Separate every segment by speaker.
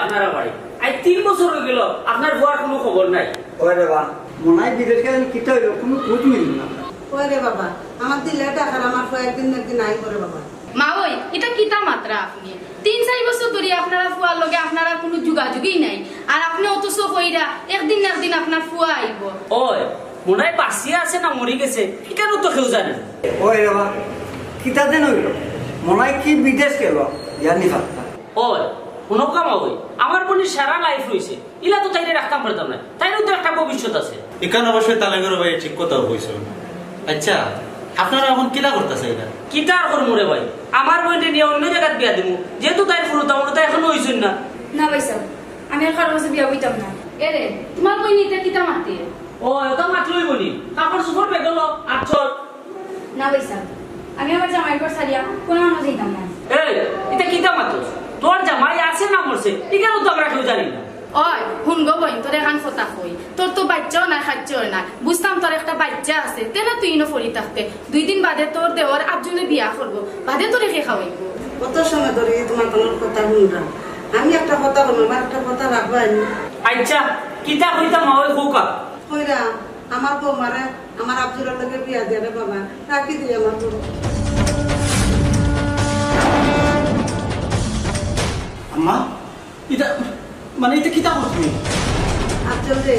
Speaker 1: আপনারা বাড়ি 3 বছর হয়ে গেল আপনার বুয়ার কোনো খবর নাই।
Speaker 2: ওরে বাবা মনে হয় বিদেশ গেলেন কিটা হইল কোনো খোঁজ মিলল না।
Speaker 3: ওরে বাবা আমার দিলে টাকার আমার একদিন একদিন নাই করে বাবা।
Speaker 4: মা ওই এটা কিতা মাত্রা আপনি 3-4 বছর ধরে আপনারা ফুয়ার লগে আপনারা কোনো যোগাযোগই নাই আর আপনি অথচ কইরা একদিন না একদিন আপনার ফুয়া আইব।
Speaker 1: ওই মনে হয় বাঁচিয়ে আছে না মরে গেছে কেন তো কেউ জানে না।
Speaker 2: ওরে বাবা কিটা দেন হইল মনে হয় কি বিদেশ গেল জানি ফাঁকা।
Speaker 1: ওই কোনো কাম ওই আমার বোনের সারা লাইফ রয়েছে ইলা তো তাইরে রাখতাম পারতাম না তাইরও তো একটা ভবিষ্যৎ আছে।
Speaker 5: এখানে অবশ্যই তালেগর ভাই ঠিক কথা কইছো। আচ্ছা আপনারা এখন কিলা করতেছে এটা?
Speaker 1: কিতা আর করমু রে ভাই আমার বোনকে নিয়ে অন্য জায়গায় বিয়া দিমু যেহেতু তাই ফুরুতা মুরুতা এখনো হইছেন না।
Speaker 4: না ভাই সাহেব আমি আর কারো কাছে বিয়া হইতাম না। এরে তোমার কই নিতে কিতা মারতে?
Speaker 1: ও এটা মাত্রই বলি কাপড় সুপড় বেগল আর চল।
Speaker 4: না ভাই সাহেব আমি আমার জামাই ঘর ছাড়িয়া কোনো মানুষ যাইতাম না।
Speaker 1: এই এটা কিতা মাত্রস তোর জামাই আছে না মরছে এখানেও তো আমরা কেউ জানি না।
Speaker 4: ওই হুন গো বই তোর এখান কথা কই তোর তো বাচ্চাও নাই খাচ্ছও না বুঝতাম তোর একটা বাচ্চা আছে তেনা তুই ইনো ফরি থাকতে 2 দিন বাদে তোর দেওয়ার আবজনে বিয়া করবো বাদে তোর রেখে খাওয়াইব।
Speaker 3: কত সময় ধরে তোমার তোমার কথা শুনলাম আমি একটা কথা বলবো আমার একটা কথা রাখবো আমি।
Speaker 1: আচ্ছা কিতা কইতাম ওই খোকা
Speaker 3: কইরা আমার বউ মারে আমার আব্দুলের লগে বিয়া দিয়ে রে বাবা রাখি দিয়ে আমার বউ।
Speaker 5: আম্মা এটা মানে এটা কিতা করছো?
Speaker 3: আব্দুল রে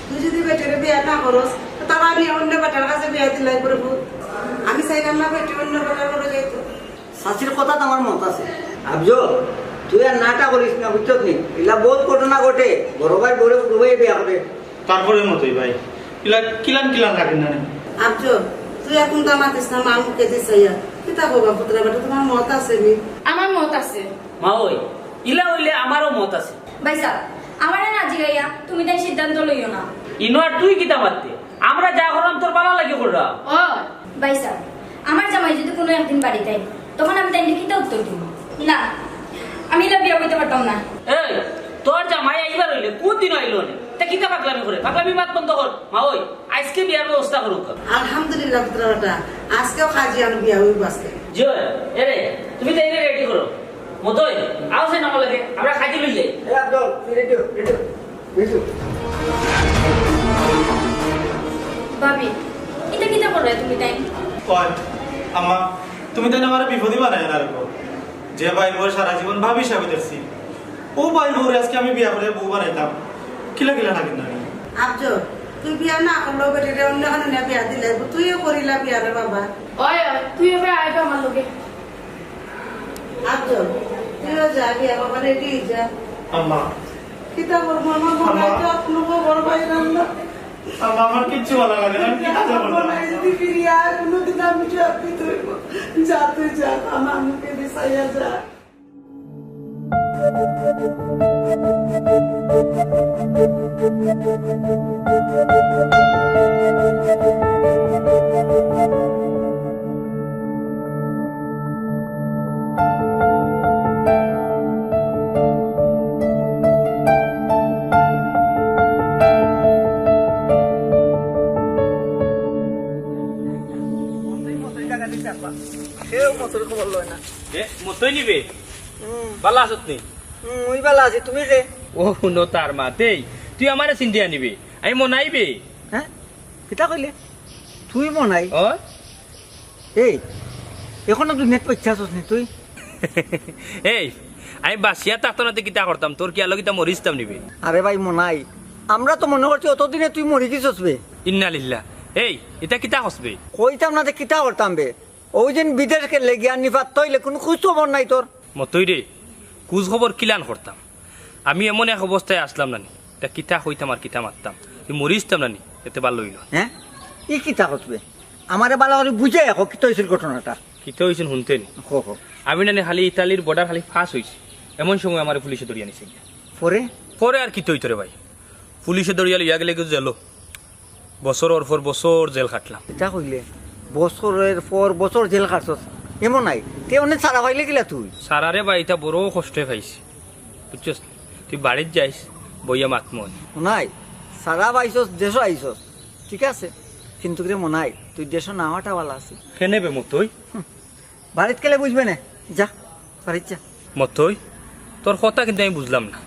Speaker 3: তুই যদি বেটারে বিয়া না করস তারা আমি অন্য বেটার কাছে বিয়া দিলাই করবো। আমি চাইলাম না বেটি অন্য বেটার করে যাইতো।
Speaker 2: শাশির কথা তো আমার মত আছে। আবজল তুই আর নাটা করিস না বুঝছত নি এলা বহুত ঘটনা ঘটে বড় ভাই বড় ভাই বিয়া করে
Speaker 5: তারপরে মতই ভাই ইলা কিলান কিলান রাখেন না।
Speaker 3: আব্দুল তুই এখন তো আমার দিস না মা মুখে দিস কিতা বাবা পুত্র বেটা তোমার মত আছে নি?
Speaker 4: আমার মত আছে
Speaker 1: মা ওই ইলা হইলে আমারও মত আছে।
Speaker 4: ভাই সাহেব আমার না জিগাইয়া তুমি তাই সিদ্ধান্ত লইও না।
Speaker 1: ইনো আর তুই কিতা মারতে আমরা যা করলাম তোর ভালো লাগে কররা।
Speaker 4: ও ভাই সাহেব আমার জামাই যদি কোনো একদিন বাড়িতে আই তখন আমি তাই কিতা উত্তর দিব? না আমি এলা বিয়া হইতে পারতাম না।
Speaker 1: এই তোর জামাই আইবার হইলে কোন দিন আইলো না তা কিতা পাগলামি করে পাগলামি বাদ বন্ধ কর। মা ওই আজকে বিয়ার ব্যবস্থা করুক।
Speaker 3: আলহামদুলিল্লাহ পুত্র বেটা আজকেও খাজি আমি বিয়া হইব আজকে।
Speaker 1: জয় এরে তুমি তাই রেডি করো মতই আওছে না লাগে আমরা খাইতে লই যাই।
Speaker 2: এ আবজল তুই রেডি রেডি বুঝছো
Speaker 4: ভাবি এটা কিতা করবে তুমি তাই?
Speaker 5: কয় আম্মা তুমি তো আমার বিপদই বানায় না রাখো যে ভাই বউ সারা জীবন ভাবি হিসাবে দেখছি ও ভাই বউরে আজকে আমি বিয়া করে বউ বানাইতাম কিলা কিলা থাকেন না।
Speaker 3: আব্দুল তুই বিয়া না করলেও বেটিরে অন্য কারণে বিয়া দিলে তুইও করিলা বিয়া রে বাবা।
Speaker 4: ওই তুই এবার আইবা আমার লগে।
Speaker 3: আব্দুল তুইও যা বিয়া বাবা রেডি যা।
Speaker 5: আম্মা
Speaker 3: কিতা করবো আমার বোনাই তো আপনি বড় ভাই রান্না
Speaker 5: আম্মা আমার কিচ্ছু ভালো লাগে না কি কাজ করব
Speaker 3: বোনাই যদি ফিরে আয় কোনোদিন আমি চাকরি ধরব যা তুই যা আমার মুখে দিছাইয়া যা।
Speaker 1: মতই নিবে ভালো আছত নি?
Speaker 2: মুই ভালো আছি তুমি রে?
Speaker 1: ও শুনো তার মাতেই তুই আমারে চিন্তিয়া নিবি আমি মনাইবে।
Speaker 2: হ্যাঁ কিতা কইলে তুই মনাই?
Speaker 1: ও
Speaker 2: এই এখনো তুই নেট পইছাছস নি তুই?
Speaker 1: এই আমি বাসিয়া তাতনাতে কিতা করতাম তোর কি আলো কিতা মরিস্তাম নিবি?
Speaker 2: আরে ভাই মনাই আমরা তো মনে করছি অতদিনে তুই মরি গেছস বে।
Speaker 1: ইন্না লিল্লাহ এই এটা কিতা হসবে?
Speaker 2: কইতাম না যে কিতা করতাম বে ওই দিন বিদেশকে লেগিয়া নিফাত তৈলে কোনো খোঁজ খবর নাই তোর।
Speaker 1: মতই রে কুজ খবর কিলান করতাম আমি এমন এক অবস্থায় আসলাম নানি তা কিতা হইতাম আর কিতা মারতাম তুই মরিস্তাম নানি এতে ভালো হইল।
Speaker 2: হ্যাঁ ই কিতা করবে আমারে ভালো করে বুঝে এখন কি হয়েছিল ঘটনাটা?
Speaker 1: কিতা হয়েছেন শুনতে নি
Speaker 2: হো হো
Speaker 1: আমি নানি খালি ইতালির বর্ডার খালি ফাঁস হয়েছি এমন সময় আমার পুলিশে ধরিয়ে নিছে
Speaker 2: পরে
Speaker 1: পরে আর কিতা হইতো রে ভাই পুলিশে ধরিয়াল ইয়া গেলে জেল বছরের পর বছর জেল খাটলাম।
Speaker 2: এটা কইলে বছরের পর বছর জেল কাটছস এমন নাই তে অনেক সারা পাইলে গেলা তুই
Speaker 1: সারারে বাড়িটা বড় কষ্টে পাইছি বুঝছস তুই বাড়ির যাইস বইয়া মাতমন
Speaker 2: নাই সারা পাইছস দেশ আইছস ঠিক আছে কিন্তু রে মনাই তুই দেশ না হওয়াটা ভালো আছে
Speaker 1: কেনে বে মতই
Speaker 2: বাড়িত গেলে বুঝবে না যা বাড়িত যা
Speaker 1: মতই তোর কথা কিন্তু আমি বুঝলাম না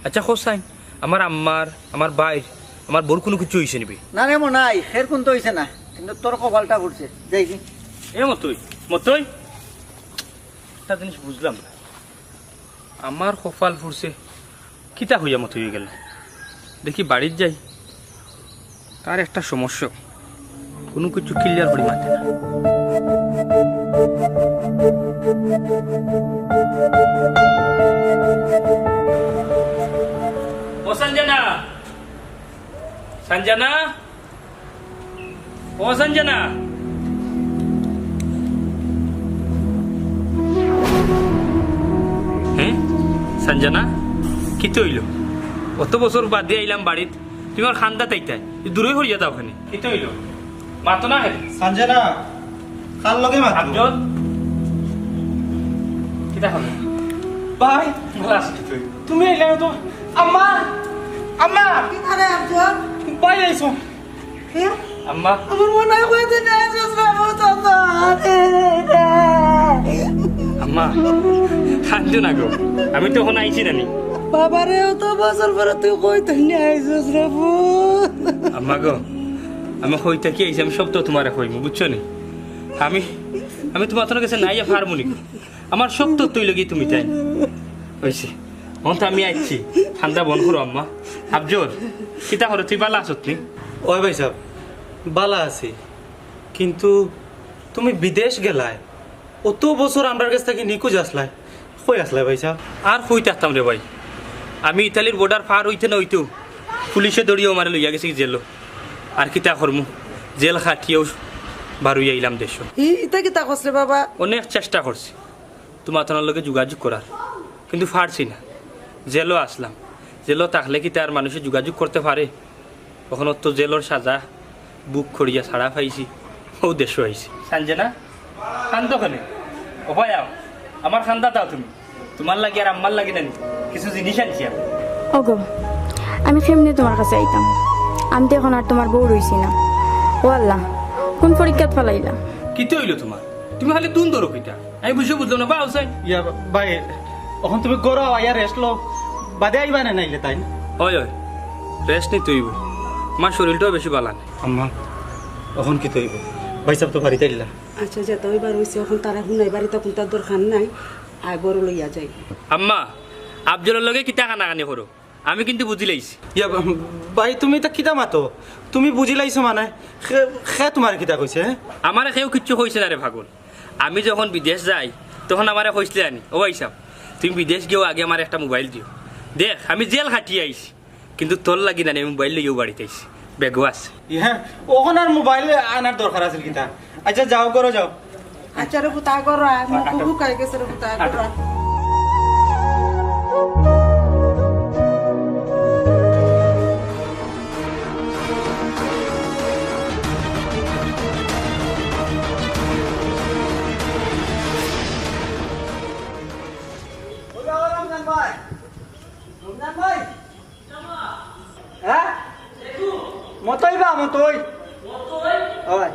Speaker 1: আচ্ছা খোসাই আমার আম্মার আমার বাইর আমার বোর কোনো কিছু হয়েছে নিবি
Speaker 2: না রে মনাই ফের কোন তো হইছে না কিন্তু তোর কপালটা ঘুরছে যাই কি
Speaker 1: এ মতই মতই একটা জিনিস বুঝলাম না আমার কপাল ফুরছে কিতা হইয়া মত হয়ে গেল দেখি বাড়ির যাই তার একটা সমস্যা কোনো কিছু ক্লিয়ার করি মাথে না ও সঞ্জনা সঞ্জনা ও সঞ্জনা হ্যাঁ সঞ্জনা কি তো হইল অত বছর বাদ দিয়ে আইলাম বাড়িত তুমি আর খান্দা তাইতাই দূরে হইয়া দাও ওখানে কি তো হইল মাতো না হেন
Speaker 5: সঞ্জনা কার লগে মাত
Speaker 1: আমজদ কিতা হলো
Speaker 5: ভাই
Speaker 1: গ্লাস তুই
Speaker 5: তুমি এলে তো আম্মা আম্মা
Speaker 3: কি থারে আফজল
Speaker 5: ভাই আইছো
Speaker 3: হে
Speaker 1: আম্মা
Speaker 3: আমার মনে হয় কইতে নাই জসরা তো
Speaker 1: আম্মা খান্দু না গো আমি তো এখন আইছি নানি
Speaker 3: বাবারে তো বছর পরে তুই কইতে নাই জসরা
Speaker 1: আম্মা গো আমি হইতে কি আইছি আমি সব তো তোমার কইমু বুঝছো নি আমি আমি তোমার তোর কাছে নাই ফার্মুনি আমার সব তো তুই লগি তুমি তাই হইছে এখন তো আমি আইছি ঠান্ডা বন করো আম্মা আবজোর কিতা করো তুই বালা আসত নি
Speaker 5: ওই ভাই সাহেব বালা আছি কিন্তু তুমি বিদেশ গেলাই অত বছর আমার কাছ থেকে নিখোঁজ আসলাই কই আসলাই ভাই সাহেব
Speaker 1: আর কই থাকতাম রে ভাই আমি ইতালির বর্ডার পার হইতে না হইতেও পুলিশে দড়িয়েও মারে লইয়া গেছি জেলো আর কিতা করমু জেল খাটিয়েও বারুইয়া আইলাম দেশ
Speaker 3: ইতা কি তা কসরে বাবা
Speaker 1: অনেক চেষ্টা করছি তোমার তোমার লগে যোগাযোগ করার কিন্তু পারছি না জেলও আসলাম জেলও থাকলে কি তার মানুষে যোগাযোগ করতে পারে কখনো তো জেলর সাজা বুক করিয়া ছাড়া পাইছি ও দেশও আইছি সানজেনা খান্দ খানে ও ভাই আও আমার খান্দা দাও তুমি তোমার লাগে আর আমার লাগে না কিছু জিনিস আনছি আমি
Speaker 6: ওগো আমি কেমনে তোমার কাছে আইতাম আমি তো এখন আর তোমার বউ রইছি না ও আল্লাহ কোন পরীক্ষাত ফেলাইলা
Speaker 1: কি তো হইলো তোমার তুমি খালি তুন ধরো কিটা আমি বুঝে বুঝলাম না বা হোসাইন
Speaker 5: ইয়া ভাই এখন তুমি গরো আয়া রেস্ট লো বাদে আইবা না নাইলে তাই
Speaker 1: হয় হয় রেস্ট নিতে হইব আমার শরীরটাও বেশি বালা নেই
Speaker 5: আম্মা এখন কি তৈব ভাই সাহেব তো বাড়িতে আইলা
Speaker 3: আচ্ছা যেতে হইবার হইছে এখন তারা হুনাই বাড়িতে কোন তার দরকার নাই আর বড় লইয়া যাই
Speaker 1: আম্মা আফজলের লগে কিতা কানাকানি করো আমি কিন্তু বুঝি লাইছি
Speaker 5: ইয়া ভাই তুমি তা কিতা মাতো তুমি বুঝি লাইছো মানে খে তোমার কিতা কইছে
Speaker 1: আমার কেউ কিচ্ছু কইছে না রে ভাগল আমি যখন বিদেশ যাই তখন আমার কইসলে আনি ও হিসাব তুমি বিদেশ গিয়েও আগে আমার একটা মোবাইল দিও দেখ আমি জেল খাটিয়ে আইছি কিন্তু তোর লাগি না আমি মোবাইল লইও বাড়িতে আইছি বেগও আছে
Speaker 5: ইহা ওখন আর মোবাইল আনার দরকার আছিল কিতা আচ্ছা যাও করো যাও
Speaker 3: আচ্ছা রে বুতা করা মুখ বুকাই গেছে রে বুতা করা
Speaker 2: মতই বা মতই হয়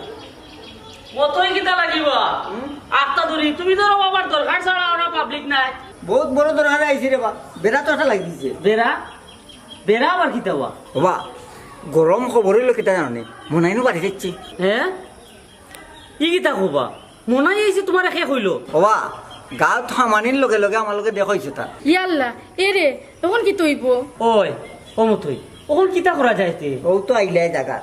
Speaker 7: মতই কিতা লাগিব আটটা ধরি তুমি ধরো আমার দরকার ছাড়া ওরা পাবলিক নাই
Speaker 2: বহুত বড় দরকারে আইছি রে বা বেড়া তো একটা লাগিছে
Speaker 7: বেড়া বেড়া আবার কিতা হওয়া
Speaker 2: বাবা গরম খবর হইলো কিতা জানি মনাইনো বাড়ি যাচ্ছি
Speaker 7: হ্যাঁ ই কিতা কবা মনাই আইছে তোমার শেষ হইল
Speaker 2: বাবা গাঁত সামানির লগে লগে আমার লগে দেখাইছে তা
Speaker 6: ইয়াল্লা এ রে এখন কি তৈব
Speaker 7: ওই ও মতই ওখন কিতা করা যাইতে
Speaker 2: ও তো আইলাই জায়গা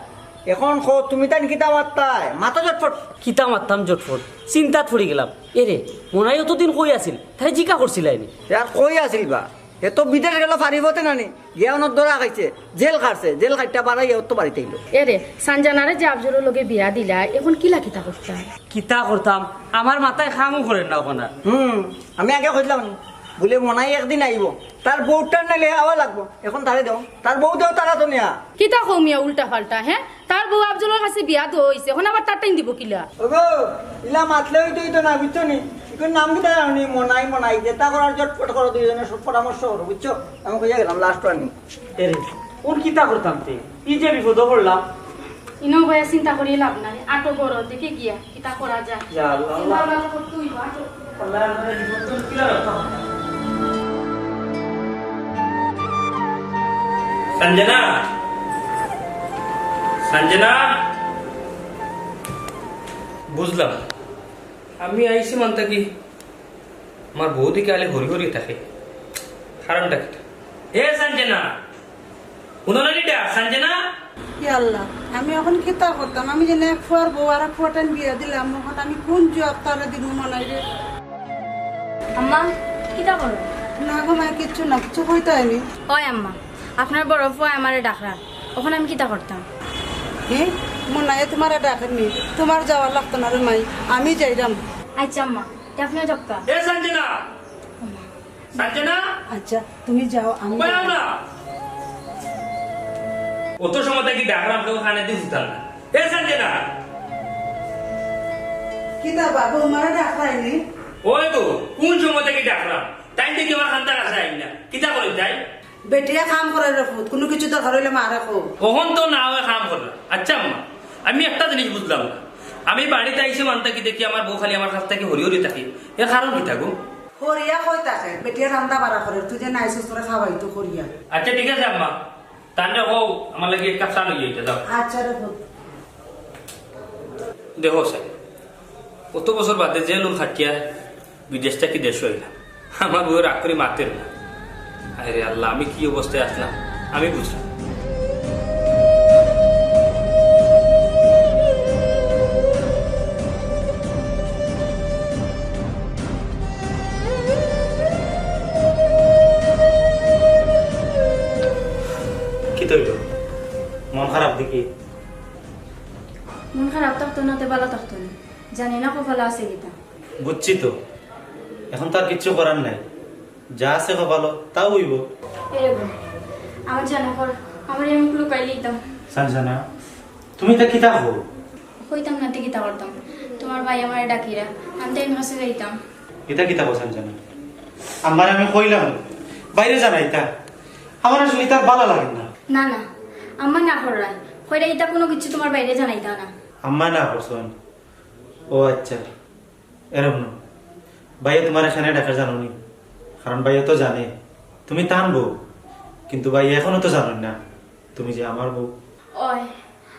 Speaker 2: এখন তুমি তাই কিতা মারতাই মাথা চটফট
Speaker 7: কিতা মারতাম জটফট চিন্তাত পড়ে গেলাম এরে মনাই অতদিন কই আছিল তাই জিকা করছিল আইনি
Speaker 2: আর কই আছিল বা এ তো বিদেশ গেল পারিবতে নানি গিয়ানত ধরা খাইছে জেল খাটছে জেল খাইটা বাড়াই ও তো বাড়িতে এলো
Speaker 6: এ রে সানজানারে যে আফজলের লগে বিয়া দিলা এখন কিলা কিতা করতা
Speaker 7: কিতা করতাম আমার মাথায় খামও করেন না ওখানে
Speaker 2: আমি আগে কইলাম বলে মনাই একদিন আইব তার বউটার নাইলে আওয়া লাগবো এখন তারে দাও তার বউ দাও তারা তো নেয়া
Speaker 4: কিতা কমিয়া উল্টা পাল্টা হ্যাঁ তার বউ আফজলের কাছে বিয়া তো হইছে এখন আবার তার টাইম দিব কিলা
Speaker 2: ওগো ইলা মাতলে হইতো না বুঝছো নি এখন নাম কি তাই আনি মনাই যেটা করার জটপট করো দুইজনে সব পরামর্শ করো বুঝছো আমি কইয়া গেলাম লাস্ট আনি
Speaker 7: এরে কোন কিতা করতাম তে কি যে বিপদ পড়লাম
Speaker 4: ইনো ভাইয়া চিন্তা করি লাভ নাই আটো বড় দেখে গিয়া কিতা করা যায়
Speaker 7: ইয়া আল্লাহ
Speaker 4: চিন্তা ভাবনা করতে হইব, আটো।
Speaker 7: আল্লাহ আমাদের বিপদ কিলা রাখতাম
Speaker 1: সঞ্জনা সঞ্জনা বুঝলাম আমি আইসি মানতা কি আমার বউ দিকে আলে হরি হরি থাকে কারণটা কি এ সঞ্জনা উনারিটা সঞ্জনা
Speaker 3: কি আল্লাহ আমি এখন কিতা করতাম আমি যেন এক ফুয়ার বউ আর এক ফুয়াটান বিয়া দিলাম এখন আমি কোন জব তারা দিব মনাই রে
Speaker 6: আম্মা কিতা করো?
Speaker 3: না গো মায় কিচ্ছু না কিছু কইতে হয়নি
Speaker 6: ওই আম্মা আপনার বড় ফুয়া আমারে ডাকরা ওখানে আমি কিতা করতাম?
Speaker 3: কি মনাই তোমার ডাকেননি তোমার যাওয়ার লাগতো না রে মাই আমি যাইরাম
Speaker 6: আচ্ছা আম্মা আপনিও জবকা
Speaker 1: এ সঞ্জনা সঞ্জনা
Speaker 3: আচ্ছা তুমি যাও আমি
Speaker 1: কই আমরা অত সময় থেকে ডাকলাম তো খানে দিয়ে দিতাম না এ সঞ্জনা
Speaker 3: কিতা বাবু মারা ডাকাইনি
Speaker 1: ওই তো কোন সময় থেকে ডাকলাম টাইম থেকে আমার খান্তার কাছে আইন না কিতা করে যাই
Speaker 3: বেটিয়া কাম করে রে ফুট কোনো কিছু দরকার হইলে মা রাখো
Speaker 1: কখন তো না হয় কাম করলাম আচ্ছা আম্মা আমি একটা জিনিস বুঝলাম না আমি বাড়িতে আইসি মানতা কি দেখি আমার বউ খালি আমার কাছ থেকে হরি হরি থাকে এর কারণ কি থাকো
Speaker 3: হরিয়া কই তাকে বেটিয়া রান্না বাড়া করে তুই যে নাই সুস্তরে খাওয়াই তো হরিয়া
Speaker 1: আচ্ছা ঠিক আছে আম্মা তাহলে হোক আমার লাগে এক কাপ চা লইয়া এটা দাও
Speaker 3: আচ্ছা রে ফুট
Speaker 1: দেখো স্যার কত বছর বাদে যে লোক খাটিয়া বিদেশটা কি দেশ হইলাম আমার বউ রাগ করে মাতের না আরে আল্লাহ আমি কি অবস্থায় আসলাম আমি বুঝলাম
Speaker 5: কি তৈল মন খারাপ দেখি
Speaker 6: মন খারাপ থাকতো না তে ভালো থাকতো না জানি না কপালে আছে কিতা
Speaker 5: বুঝছি তো এখন তার কিচ্ছু করার নাই যা আছে ভালো তাও হইব
Speaker 6: এরকম আমার জানা কর আমার আমি লুকাই লিখতাম
Speaker 5: সঞ্জনা তুমি তা কিতা হো
Speaker 6: কইতাম না তে কিতা করতাম তোমার ভাই আমার ডাকিরা আমি তাই কাছে যাইতাম
Speaker 5: এটা কিতা হো সঞ্জনা আমার আমি কইলাম বাইরে জানাইতা আমার আসলে তার ভালো লাগে না
Speaker 6: না না আমার না করাই কইরা ইতা কোনো কিছু তোমার বাইরে জানাইতা না
Speaker 5: আম্মা না করছেন ও আচ্ছা এরকম না ভাইয়া তোমার এখানে ডাকার জানো নি কারণ ভাইয়া তো জানে তুমি তান বউ কিন্তু ভাইয়া এখনো তো জানো না তুমি যে আমার বউ
Speaker 6: ওই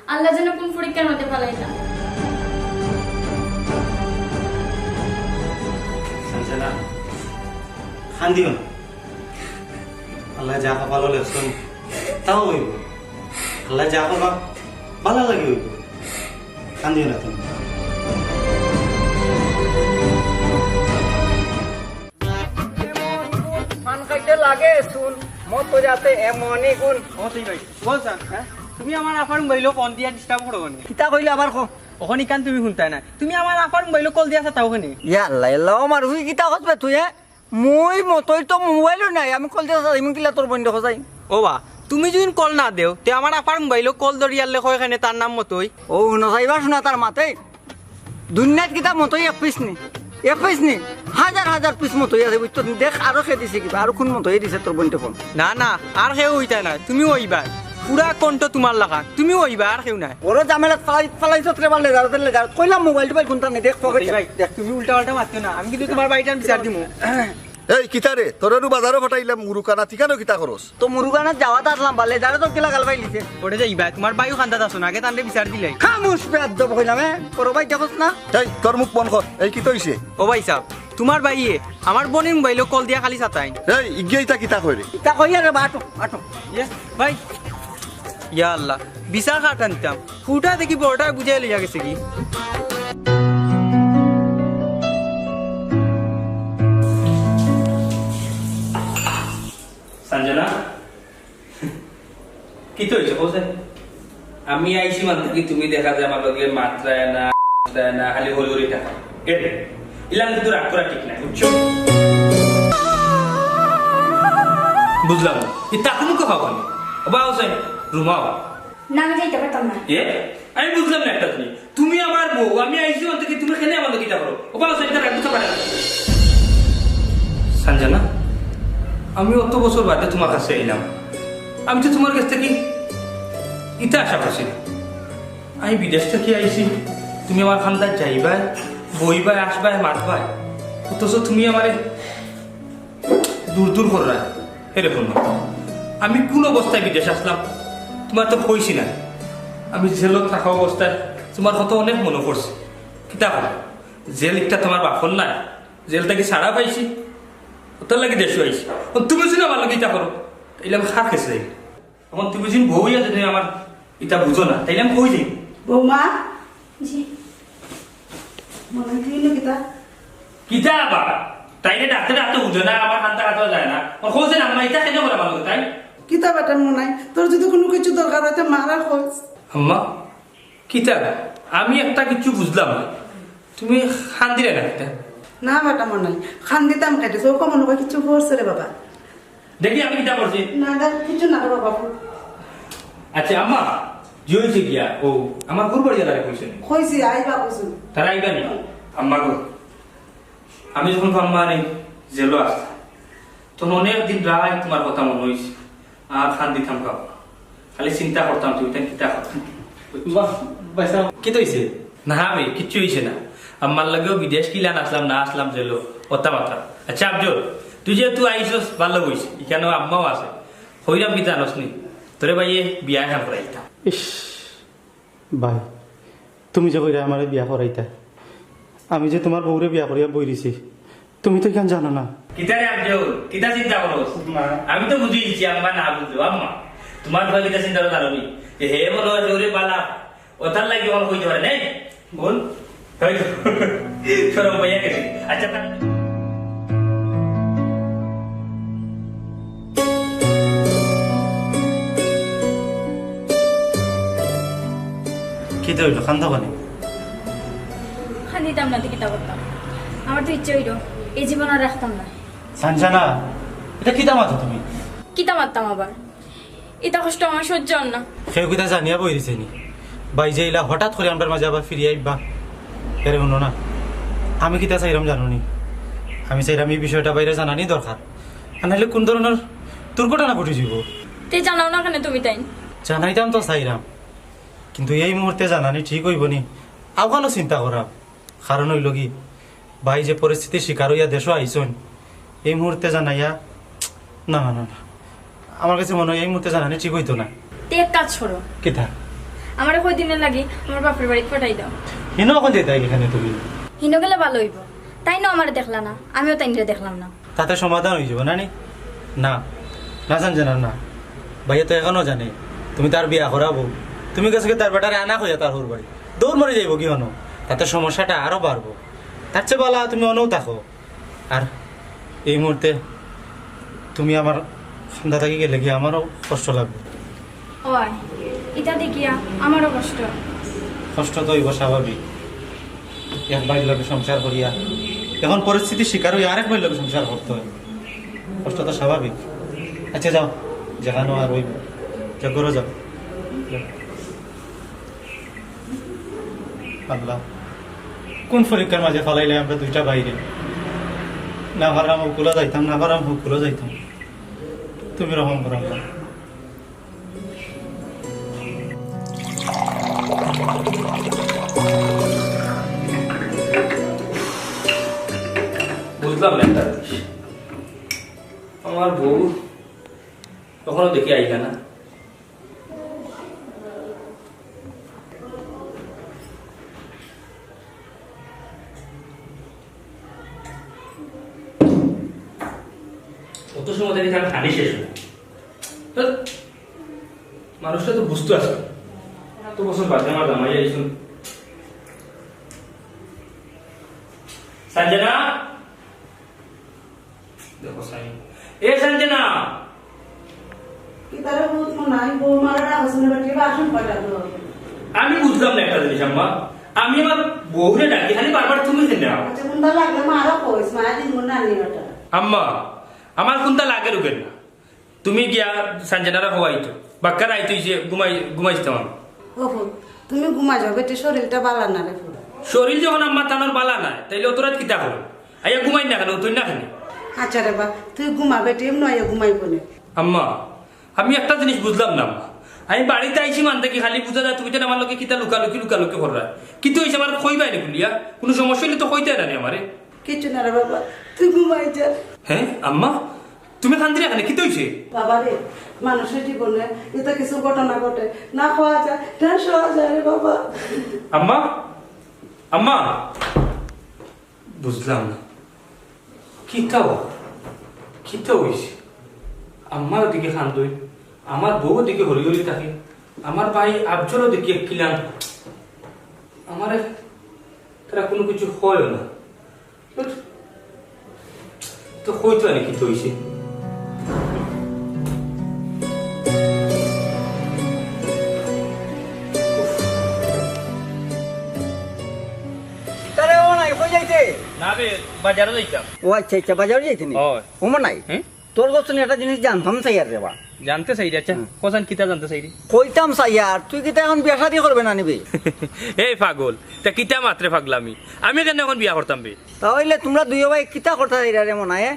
Speaker 6: আল্লাহ যেন কোন পরীক্ষার মধ্যে ফেলাইতাম
Speaker 5: সঞ্জনা খান দিও না আল্লাহ যা ভালো লেখছেন তাও হইব আল্লাহ যা ভালো লাগে হইব খান দিও না তুমি
Speaker 2: মান খাইতে লাগে শুন মত তো যাতে এমনই গুণ
Speaker 8: তুমি আমার আফার মোবাইল ফোন দিয়া ডিস্টার্ব করো নি
Speaker 2: কিতা কইলে আবার কো
Speaker 8: ওখানে কান তুমি শুনতাই না তুমি আমার আফার মোবাইল কল দিয়া তাও খানি
Speaker 2: ইয়াল্লা ইয়াল্লা আমার হুই কিতা কসবে তুই মই মতই তো মোবাইলও নাই আমি কল দিয়া ইমন কিলা তোর বন্ধ খজাই
Speaker 8: ও বা তুমি যদি কল না দেও তে আমার আফার মোবাইল কল দরিয়ালে কয় খানে তার নাম মতই
Speaker 2: ও নজাইবা শোনা তার মাতে দুনিয়াত কিতা মতই এক পিস নি হাজার হাজার পিস মতই আছে বুঝতো দেখ আরো খে দিছে কিবা আর কোন মতই দিছে তোর বন্ধ ফোন
Speaker 8: না না আর কেউ হইতা না তুমি হইবা পুরা কণ্ঠ তোমার লাগা তুমি হইবা আর কেউ নাই
Speaker 2: ওর জামেলা ফালাইছ রে বালে যাও কইলাম মোবাইল টোবাইল কোনটা নেই দেখ পকেটে
Speaker 8: ভাই দেখ তুমি উল্টা পাল্টা মারছো না আমি কিন্তু তোমার বাড়িটা বিচার দিমু
Speaker 9: এই কিতারে তোরেরু বাজারও ফাটাইলাম মুরুকানা ঠিকানো কিতা করস
Speaker 2: তো মুরুগানাত যাওয়াত আসলাম বালে যারে তো কিলা গাল পাইলিছে
Speaker 8: ওটা যাইবা তোমার বাইও খান্দাত আছো না আগে তান্ডে বিচার দিলে
Speaker 2: খামুশ বেয়াদব কইলাম তোর ভাই দেখছ না
Speaker 9: এই তোর মুখ বন্ধ কর এই কি তৈছে
Speaker 8: ও ভাই সাহেব তোমার বাইয়ে আমার বোনের মোবাইল কল দিয়া খালি চাতাই
Speaker 9: এই ইগেইতা কিতা কইরে
Speaker 2: ইতা কইয়া রে বাটো বাটো
Speaker 8: ভাই ইয়া আল্লাহ বিচার খাট আনতাম ফুটা দেখি বড়টা বুঝাই লইয়া গেছে কি
Speaker 1: সঞ্জনা কি তো হয়েছে বলছেন আমি আইসি মানতে কি তুমি দেখা যায় আমার লগে মাত্রায় না খালি হলুরি টাকা এলে ইলাম কিন্তু রাগ করা ঠিক নাই বুঝছো বুঝলাম না এটা তুমি কোথাও পানি বা হোসেন রুমাও
Speaker 6: না আমি যাইতে পারতাম না
Speaker 1: এ আমি বুঝলাম না একটা জিনিস তুমি আমার বউ আমি আইসি অন্ত কি তুমি খেলে আমার কিটা করো ও বা হোসেন এটা রাখতে পারে না সঞ্জনা আমি অত বছর বাদে তোমার কাছে এলাম আমি তো তোমার কাছ থেকে ইটা আশা করছি না আমি বিদেশ থেকে আইসি তুমি আমার খানদার যাইবাই বইবাই আসবাই মাতবাই অথচ তুমি আমারে দূর দূর কররা এরকম না আমি কোন অবস্থায় বিদেশ আসলাম তোমার তো কইছি না আমি জেলত থাকা অবস্থায় তোমার কথা অনেক মনে পড়ছে কিতা হল জেল একটা তোমার বাপন নাই জেল থেকে ছাড়া পাইছি তোর লাগে দেশ আইছি তুমি যদি আমার লাগে ইটা করো তাইলে আমি খার খেয়েছে এখন তুমি যদি বউ ইয়া যদি আমার এটা বুঝো না তাইলে আমি কই যাই
Speaker 3: বৌমা
Speaker 6: জি
Speaker 3: মনে হয় কি কিতা
Speaker 1: কিতা আবার তাইলে ডাক্তার ডাক্তার বুঝো না আমার হাত কাটা যায় না ওর খোঁজে না আমার এটা কেন করে আমার তাই
Speaker 3: কিতা বেটা মনে হয় তোর যদি কোনো কিছু দরকার হয় তো মারা খোঁজ
Speaker 1: আম্মা কিতা আমি একটা কিছু বুঝলাম না তুমি খান দিলে না কিতা
Speaker 3: না বেটা মনে হয় খান দিতাম খাইতেছে ও মনে হয় কিছু করছে রে বাবা
Speaker 1: দেখি আমি কিতা করছি
Speaker 3: না কিছু না রে বাবা
Speaker 1: আচ্ছা আম্মা কি হয়েছে গিয়া ও আমার গুরু বাড়ি যারা কইছে
Speaker 3: কইছি আইবা কইছি
Speaker 1: তারা আইবা নি আম্মা গো আমি যখন আম্মা নেই জেলো আসতাম তখন অনেক দিন রায় তোমার কথা মনে হয়েছে আর খান দিতাম খাও খালি চিন্তা করতাম তুমি তাই কিতা করতাম
Speaker 5: কি তো হইছে
Speaker 1: না আমি কিচ্ছু হয়েছে না আমার লাগেও বিদেশ কিলান আসলাম না আসলাম জেলো কথা মাত্রা আচ্ছা আবজল তুই যেহেতু আইসস ভালো হয়েছে এখানেও আম্মাও আছে হইরাম কি জানোস নি তোরে ভাইয়ে বিয়া খান করাইতাম
Speaker 5: ইস ভাই তুমি যে কইরা আমার বিয়া করাইতা আমি যে তোমার বউরে বিয়া করিয়া বই দিছি তুমি তো কেন জানো না
Speaker 1: কিতারে আবজল কিতা চিন্তা করোস আমি তো বুঝি দিচ্ছি আম্মা না বুঝলো আম্মা তোমার ভাই কিতা চিন্তা করো জানি যে হে বলো জোরে পালা ওটার লাগে আমার কইতে পারে নাই বল সরম ভাইয়া গেছে আচ্ছা
Speaker 5: কি তো হইলো খান্দা কানে
Speaker 6: খান দিতাম না কিতা করতাম আমার তো ইচ্ছে হইল এই জীবন আর রাখতাম না
Speaker 5: সানজানা এটা কি দামাতো তুমি
Speaker 6: কিতা মারতাম আবার এটা কষ্ট আমার সহ্য হল না
Speaker 5: কেউ কিতা জানিয়া বই দিছে নি ভাই যে ইলা হঠাৎ করে আমার মাঝে আবার ফিরিয়ে আইবা এরে শুনো না আমি কিতা চাইরাম জানো নি আমি চাইরাম এই বিষয়টা বাইরে জানানি দরকার আর নাহলে কোন ধরনের দুর্ঘটনা ঘটে যাব
Speaker 6: তে জানাও না কেন তুমি তাই
Speaker 5: জানাইতাম তো চাইরাম কিন্তু এই মুহূর্তে জানানি ঠিক হইব নি আওখানো চিন্তা করা কারণ হইল কি ভাই যে পরিস্থিতির শিকার হইয়া দেশও আইসন এই মুহূর্তে জানাইয়া না না না না আমার কাছে মনে হয় এই মুহূর্তে জানানি ঠিক হইতো না
Speaker 6: তে এক কাজ করো
Speaker 5: কেথা
Speaker 6: আমার কই দিনের লাগে আমার বাপের বাড়ি পাঠাই দাও
Speaker 5: হিনো এখন যেতে এখানে তুমি
Speaker 6: হিনো গেলে ভালো হইব তাই না আমার দেখলা না আমিও তাই দেখলাম না
Speaker 5: তাতে সমাধান হয়ে যাব না নি না না জানা না ভাইয়া তো এখনো জানে তুমি তার বিয়া করাবো তুমি কাছে তার বেটারে আনা হইয়া তার হোর বাড়ি দৌড় মরে যাইব কি হনো তাতে সমস্যাটা আরো বাড়বো তার চেয়ে বলা তুমি অনও থাকো আর এই মুহূর্তে তুমি আমার সন্ধ্যা থাকি গেলে কি আমারও কষ্ট লাগবে
Speaker 6: ওই এটা দেখিয়া আমারও কষ্ট
Speaker 5: কষ্ট তো হইব স্বাভাবিক এক ভাইয়ের লোকের সংসার করিয়া এখন পরিস্থিতির শিকার হইয়া আরেক ভাইয়ের লোকের সংসার করতে হয় কষ্ট তো স্বাভাবিক আচ্ছা যাও যেখানে আর হইব যা করে যাও আল্লাহ কোন পরীক্ষার মাঝে ফালাইলে আমরা দুইটা বাইরে না পারাম হুকুলো যাইতাম না পারাম হুকুলো যাইতাম তুমি রহম করো আল্লাহ
Speaker 1: বুঝলাম না একটা জিনিস আমার বউ কখনো দেখি আইলা না অত সময় দেখি আমি পানি শেষ হয় মানুষটা তো বুঝতে আসে এত বছর বাদে আমার জামাই আইসুন সঞ্জনা দেখো সাই এ সঞ্জনা
Speaker 3: কি তারা বহুত মনে হয় বউ মারা হাসনে বাটি বাসন পাঠাতো
Speaker 1: আমি বুঝলাম না একটা জিনিস আম্মা আমি আমার বউরে ডাকি খালি বারবার তুমি কেন
Speaker 3: আচ্ছা কোনটা লাগলে মারা কইস মায়া দিন মনে আনি ওটা
Speaker 1: আম্মা আমার কোনটা লাগে রুকেন না তুমি গিয়া সঞ্জনারা হওয়াইতো বাক্কার আইতো যে ঘুমাইছিতাম আমি
Speaker 3: ও ফুট তুমি ঘুমা যাও বেটি শরীরটা বালা না রে ফুট
Speaker 1: শরীর যখন আম্মা তানোর বালা নাই তাইলে অত রাত কিতা করো আইয়া ঘুমাই না কেন তুই না কেন
Speaker 3: আচ্ছা রে বা তুই ঘুমা বেটি এমন আইয়া ঘুমাইব না
Speaker 1: আম্মা আমি একটা জিনিস বুঝলাম না আম্মা আমি বাড়িতে আইছি মানতে কি খালি বুঝা যায় তুমি তো আমার লোকে কিতা লুকালুকি কররা কিন্তু হয়েছে আমার কইবাই না বলিয়া কোনো সমস্যা হলে তো কইতে না আমারে
Speaker 3: কিছু না রে বাবা তুই ঘুমাই যা
Speaker 1: হ্যাঁ আম্মা তুমি কান্দি না কেন কি হয়েছে
Speaker 3: বাবা রে মানুষের জীবনে এটা কিছু ঘটনা ঘটে না খাওয়া যায় না শোয়া যায় রে বাবা
Speaker 1: আম্মা আম্মা বুঝলাম না কিতা হয়েছে আম্মা ওদিকে খান্দই আমার বউ ওদিকে হরি হরি থাকে আমার ভাই আফজল ওদিকে কিলাম আমারে তারা কোনো কিছু হয় না তো হইতো না কি হয়েছে
Speaker 2: তারে ও নাই কই যাইতে
Speaker 1: না বে বাজারে যাইতাম
Speaker 2: ও আচ্ছা আচ্ছা বাজারে যাইতে নি
Speaker 1: হয়।
Speaker 2: ও নাই তোর কাছে একটা জিনিস জানতাম চাই আর রে বা
Speaker 1: জানতে চাই আচ্ছা কোসান কিতা জানতে চাই
Speaker 2: কইতাম চাই আর তুই কি এখন বিয়া শাদি করবে না নিবি
Speaker 1: এই পাগল তা কিতা মাত্রে পাগলামি আমি কেন এখন বিয়া করতাম বে
Speaker 2: তাহলে তোমরা দুই ভাই কিতা করতে রে মনে হয়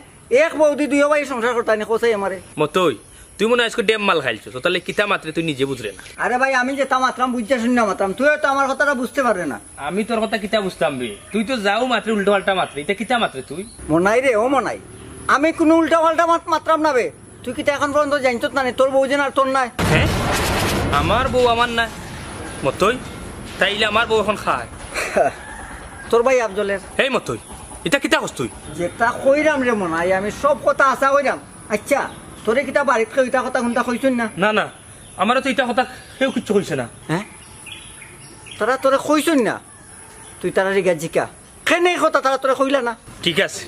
Speaker 2: এক বৌদি দুই ভাই সংসার করতে নি কোসাই আমারে
Speaker 1: মতই তুই মনে হয় আজকে ডেম মাল খাইছো তো তাহলে কিতা মাত্রে তুই নিজে বুঝরে না
Speaker 2: আরে ভাই আমি যেতাম মাত্রাম বুঝতে শুনি না মাত্রাম তুই তো আমার কথাটা বুঝতে পারবে না
Speaker 1: আমি তোর কথা কিতা বুঝতাম বে তুই তো যাও মাত্রে উল্টো পাল্টা মাত্রে এটা কিতা মাত্রে তুই
Speaker 2: মনাই রে ও মনাই আমি কোনো উল্টা পাল্টা মাত্রাম না বে তুই কিতা এখন পর্যন্ত জানছত না তোর বউ যেন আর তোর নাই
Speaker 1: হ্যাঁ আমার বউ আমার না মতই তাইলে আমার বউ এখন খায়
Speaker 2: তোর ভাই আফজলের
Speaker 1: এই মতই এটা কিতা কস তুই
Speaker 2: যেটা কইরাম রে মনাই আমি সব কথা আশা কইরাম আচ্ছা তোরে কিতা বাড়িত কইতা কথা কোনটা কইছুন না
Speaker 1: না না আমারও তো এটা কথা কেউ কিচ্ছু কইছে না
Speaker 2: হ্যাঁ তারা তোরে কইছুন না তুই তারা রিগা জিকা কেন এই কথা তারা তোরে কইলা না
Speaker 1: ঠিক আছে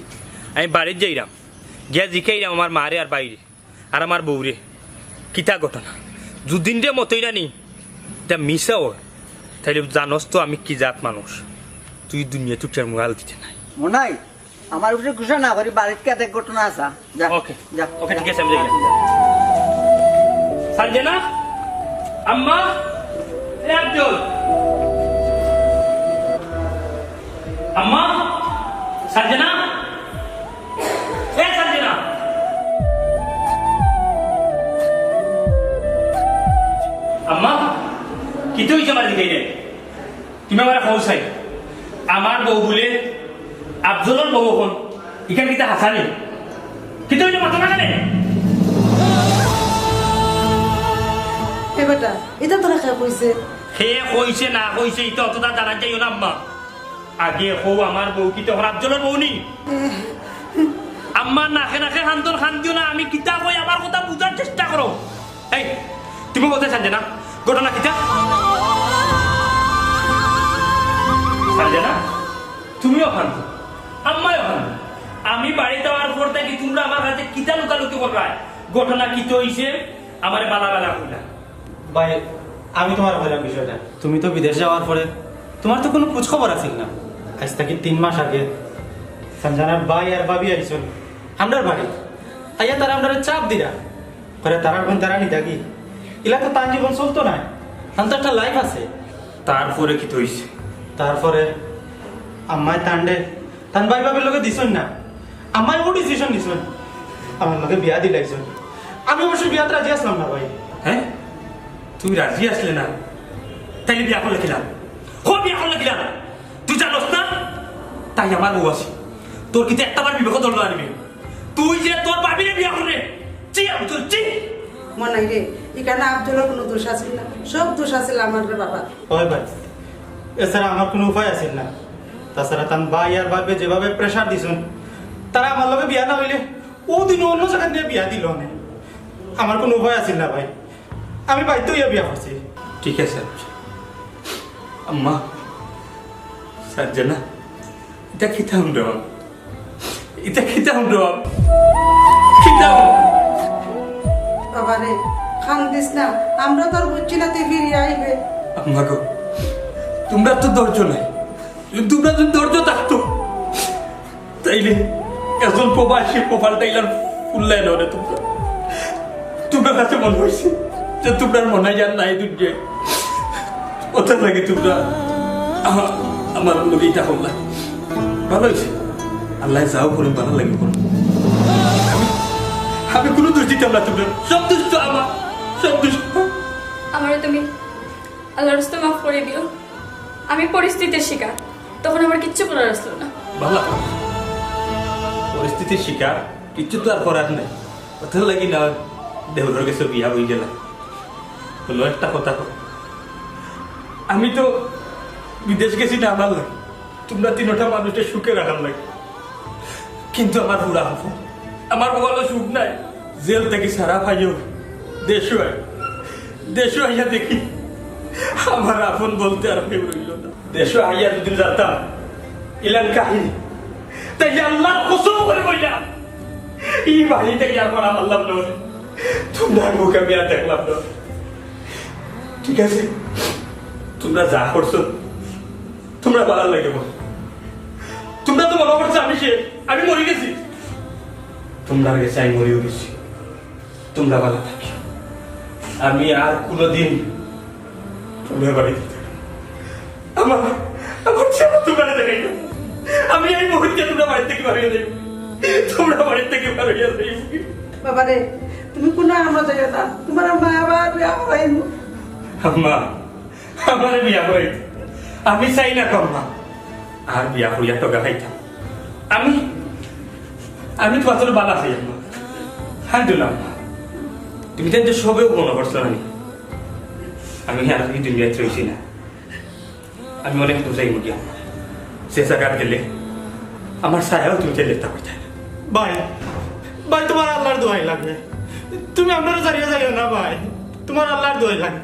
Speaker 1: আমি বাড়ির যাইরাম গিয়া জিকাইরাম আমার মারে আর বাইরে আর আমার বউরে কিতা ঘটনা দুদিন রে মতই না নি এটা মিশাও তাইলে জানস তো আমি কি জাত মানুষ তুই দুনিয়া তুই মোবাইল দিতে নাই
Speaker 2: মনাই আমার উপরে গুসা না করি বাড়িত কে এক ঘটনা আসা যা
Speaker 1: ওকে
Speaker 2: যা
Speaker 1: ওকে ঠিক আছে আমি যাই সঞ্জনা আম্মা এ আব্দুল আম্মা সঞ্জনা এ সঞ্জনা আম্মা কি তুই আমার দিকে রে তুমি আমার পৌঁছাই আমার বউ বলে আফজলের বউ এখন এখানে কিতা হাসানি কিন্তু ওইটা মাথা না কেন
Speaker 3: হে বেটা এটা তোরা কে কইছে
Speaker 1: হে কইছে না কইছে এটা অতটা জানা যাইও না আম্মা আগে হো আমার বউ কি তখন আফজলের বউ নি আম্মা নাকে নাকে হান্তর খান দিও না আমি কিতা কই আমার কথা বুঝার চেষ্টা করো এই তুমি কোথায় সাজে না ঘটনা কিতা সাজে না তুমিও খান আম্মাও খান আমি বাড়ি যাওয়ার পর থেকে তোমরা আমার কাছে কিতা লুকালুকি করবা ঘটনা কিতা হইছে আমারে বালা বালা কইলা
Speaker 5: ভাই আমি তোমার বললাম বিষয়টা তুমি তো বিদেশ যাওয়ার পরে তোমার তো কোনো খোঁজ খবর আছিল না আজ থেকে 3 মাস আগে সঞ্জনার ভাই আর ভাবি আইসন আমরার বাড়ি আইয়া তারা আমরা চাপ দিরা করে তারা কোন তারা নি থাকি ইলা তো তার জীবন চলতো না তার একটা লাইফ আছে
Speaker 1: তারপরে কি হইছে
Speaker 5: তারপরে আম্মায় তান্ডে তান ভাই ভাবির লগে দিছন না আম্মায় ও ডিসিশন নিছন আমার লগে বিয়া দিলাইছন আমি অবশ্য বিয়াত রাজি আসলাম না ভাই
Speaker 1: হ্যাঁ তুমি রাজি আসলে না তাইলে বিয়া করলে কিলাম বিয়া করলে কিলাম তুই জানোস না তাই আমার বউ আছে তোর কিন্তু একটাবার বিবেক ধরলো আনবি তুই যে তোর বাবিরে বিয়া করলে চি আব্দুল চি
Speaker 3: মনাই রে এখানে আব্দুলের কোনো দোষ আছিল না সব দোষ আছিল আমার রে বাবা
Speaker 5: হয় ভাই এছাড়া আমার কোনো উপায় আছিল না তাছাড়া তার ভাই আর ভাবে যেভাবে প্রেশার দিছুন তারা আমার লগে বিয়া না হইলে ও দিন অন্য জায়গা নিয়ে বিয়া দিল না আমার কোনো উপায় আছিল না ভাই আমি বাধ্য হইয়া বিয়া করছি
Speaker 1: ঠিক আছে আম্মা সঞ্জনা এটা খিতাম দেওয়া এটা খিতাম দেওয়া খিতাম
Speaker 3: বাবা রে খান দিস না আমরা তোর বুঝছি না তুই ফিরিয়ে আইবে
Speaker 1: আম্মা গো তোমরা তো ধৈর্য নাই তোমরা যদি ধৈর্য থাকতো তাইলে একজন প্রবাসী কপাল টাইলার ফুললাই না তোমরা তোমরা কাছে মনে হয়েছে যে তোমরা মনে যান নাই দুর্যে ওটা লাগে তোমরা আমার লোক এইটা করলাম ভালো হয়েছে আল্লাহ যাও করুন ভালো লাগে করুন আমি কোনো দোষ দিতাম না তোমরা সব দোষ তো আমার সব দোষ
Speaker 6: আমারও তুমি আল্লাহর রাস্তায় মাফ করে দিও। আমি পরিস্থিতির শিকার, তখন আমার কিচ্ছু করার আসলো না।
Speaker 1: ভালো পরিস্থিতির শিকার কিচ্ছু তো আর করার নাই কথা লাগি না দেহরের কাছে বিয়া হয়ে গেলাম হলো একটা কথা কর আমি তো বিদেশ গেছি না আমার লাগে তোমরা তিনটা মানুষের সুখে রাখার লাগে কিন্তু আমার পুরা আপন আমার বলো সুখ নাই জেল থেকে সারা পাইও দেশও আইয়া দেখি আমার আপন বলতে আর কেউ রইল না দেশও আইয়া দুদিন যেতাম ইলান কাহিনী তাই আল্লাহ কসম করে বললাম এই বাড়ি থেকে আমার আল্লাহ নয় তোমরা মুখ আমি আর দেখলাম না ঠিক আছে তোমরা যা করছো তোমরা ভালো লাগে বল তোমরা তো মনে করছো আমি মরে গেছি তোমরা গেছে আমি মরেও গেছি তোমরা ভালো থাকি আমি আর কোনোদিন তোমরা বাড়িতে আমার ছেলে তোমরা দেখাই না আমি এই মুহূর্তে তোমরা বাড়ি থেকে বাড়িয়ে দেব তোমরা বাড়ি থেকে বাড়িয়ে দেব
Speaker 3: বাবারে তুমি কোনো আমরা যাই না তোমার মা আবার বিয়া হইন
Speaker 1: আম্মা আমার বিয়া হই আমি চাই না কম্মা আর বিয়া হইয়া টগা খাইতাম আমি তোমার বালা চাই আম্মা হান্ডুলাম তুমি তো সবেও মনে করছো আমি আর কি দুনিয়াতে রয়েছি না আমি অনেক দূর যাই মুখি সে জায়গা গেলে আমার ছায়াও তুমি চাইলে তা হয়ে যায়
Speaker 5: ভাই ভাই তোমার আল্লাহর দোয়াই লাগবে তুমি আপনারা জানিয়ে যাইও না ভাই তোমার আল্লাহর দোয়াই লাগে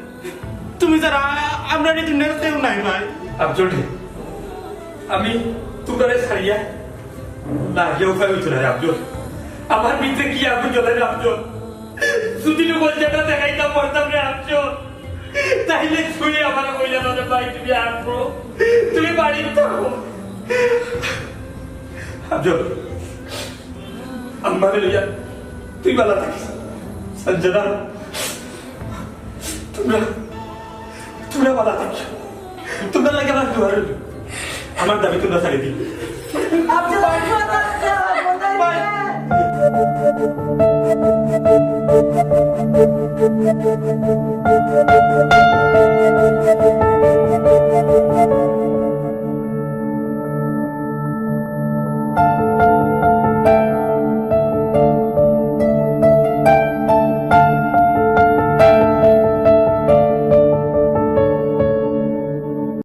Speaker 5: তুমি যারা আমরা এই দুনিয়াতে কেউ নাই ভাই
Speaker 1: আফজল আমি তোমরা ছাড়িয়া না কেউ খাই হইতো না আফজল আমার ভিতরে কি আগুন জ্বলে রে আফজল যদি বলছেটা দেখাইতাম পড়তাম রে আফজল তাইলে ছুঁয়ে আমার বইলা না ভাই তুমি আসবো তুমি বাড়িতে থাকো আফজল আমার লইয়া তুই ভালো থাকিস সঞ্জনা তোমরা ভালো থাকিস তোমরা লাগে আমার দুয়ার আমার দাবি তোমরা ছাড়িয়ে দিবে
Speaker 3: আপনি
Speaker 1: বাই